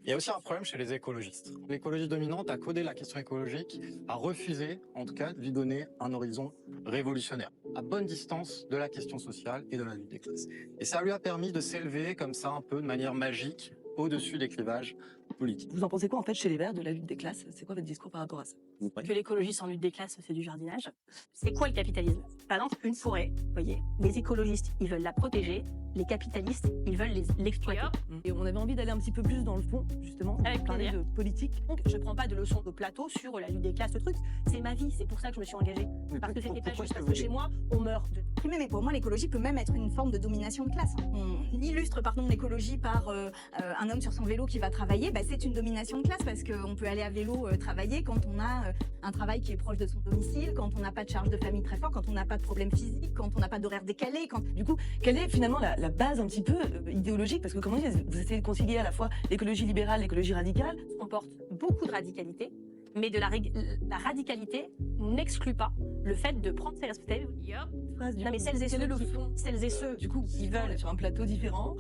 Il y a aussi un problème chez les écologistes. L'écologie dominante a codé la question écologique, a refusé, en tout cas, de lui donner un horizon révolutionnaire, à bonne distance de la question sociale et de la lutte des classes. Et ça lui a permis de s'élever comme ça, un peu de manière magique, au-dessus des clivages politiques. Vous en pensez quoi en fait chez les Verts de la lutte des classes? C'est quoi votre discours par rapport à ça? Que l'écologie sans lutte des classes, c'est du jardinage. C'est quoi le capitalisme? Par exemple, une forêt, vous voyez, les écologistes, ils veulent la protéger, les capitalistes, ils veulent l'exploiter. Et on avait envie d'aller un petit peu plus dans le fond, justement, Avec parler plaisir. de politique. Donc, je prends pas de leçons au plateau sur la lutte des classes, ce truc. C'est ma vie, c'est pour ça que je me suis engagée. Parce que c'était pas juste parce que chez moi, on meurt de... Mais pour moi, l'écologie peut même être une forme de domination de classe. On illustre, l'écologie par un homme sur son vélo qui va travailler. C'est une domination de classe parce qu'on peut aller à vélo travailler quand on a un travail qui est proche de son domicile, quand on n'a pas de charge de famille très fort, quand on n'a pas de problème physique, quand on n'a pas d'horaire décalé. Du coup, quelle est finalement la base un petit peu idéologique? Parce que comment vous essayez de concilier à la fois l'écologie libérale, l'écologie radicale? On porte beaucoup de radicalité, mais la radicalité n'exclut pas le fait de prendre ses responsabilités. Non, mais celles et ceux Du coup, qui veulent, sur un plateau différent.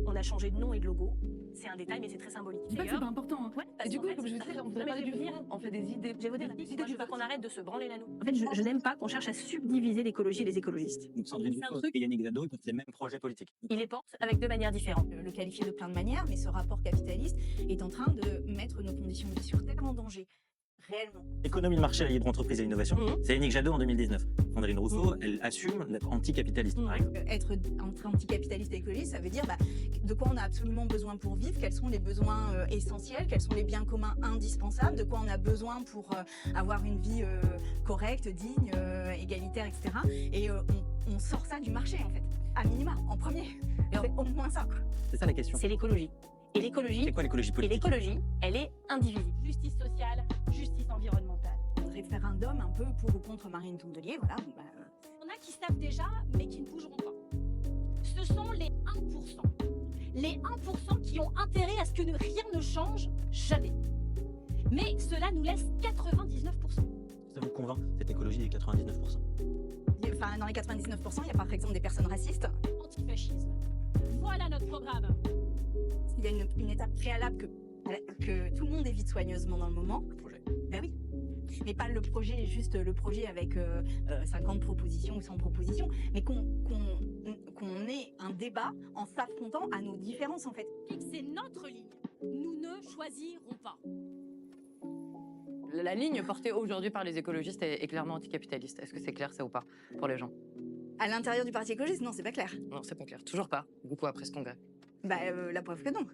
on a changé de nom et de logo. C'est un détail, mais c'est très symbolique. C'est pas important. Hein. Ouais, Et du coup, qu'en fait, comme je vous disais, on peut mais parler je vais du vous dire- fond, on fait des idées. Je vais vous dire, des idées moi, je du veux parti. qu'on arrête de se branler la noux. En fait, je n'aime pas qu'on cherche à subdiviser l'écologie et les écologistes. Donc Sandrine C'est un Rousseau truc- et Yannick Jadot, ils portent les mêmes projets politiques. Ils les portent avec deux manières différentes. Le qualifier de plein de manières, mais ce rapport capitaliste est en train de mettre nos conditions de vie sur Terre en danger. Réellement. Économie de marché, la libre entreprise et l'innovation, Mhm. c'est Yannick Jadot en 2019. Sandrine Rousseau, elle assume d'être anticapitaliste, par exemple. Être entre anticapitaliste et écologiste, ça veut dire de quoi on a absolument besoin pour vivre, quels sont les besoins essentiels, quels sont les biens communs indispensables, de quoi on a besoin pour avoir une vie correcte, digne, égalitaire, etc. Et on sort ça du marché, en fait, à minima, en premier. C'est au moins ça, quoi. C'est ça la question. C'est l'écologie. Et l'écologie, C'est quoi l'écologie politique? elle est indivisible. Justice sociale, justice environnementale. Un référendum un peu pour ou contre Marine Tondelier, voilà. Il y en a qui savent déjà, mais qui ne bougeront pas. Ce sont les 1%. Les 1% qui ont intérêt à ce que rien ne change jamais. Mais cela nous laisse 99%. Ça vous convainc, cette écologie des 99%? Enfin, dans les 99%, il y a par exemple des personnes racistes. Antifascisme. Voilà notre programme. Il y a une étape préalable que tout le monde évite soigneusement dans le moment. Le projet. Ben oui. Mais pas le projet, juste le projet avec 50 propositions ou 100 propositions, mais qu'on ait un débat en s'affrontant à nos différences, en fait. C'est notre ligne. Nous ne choisirons pas. La ligne portée aujourd'hui par les écologistes est clairement anticapitaliste. Est-ce que c'est clair ça ou pas pour les gens? À l'intérieur du Parti écologiste, non, c'est pas clair. Non, c'est pas clair. Toujours pas. Beaucoup après ce congrès. La preuve que non.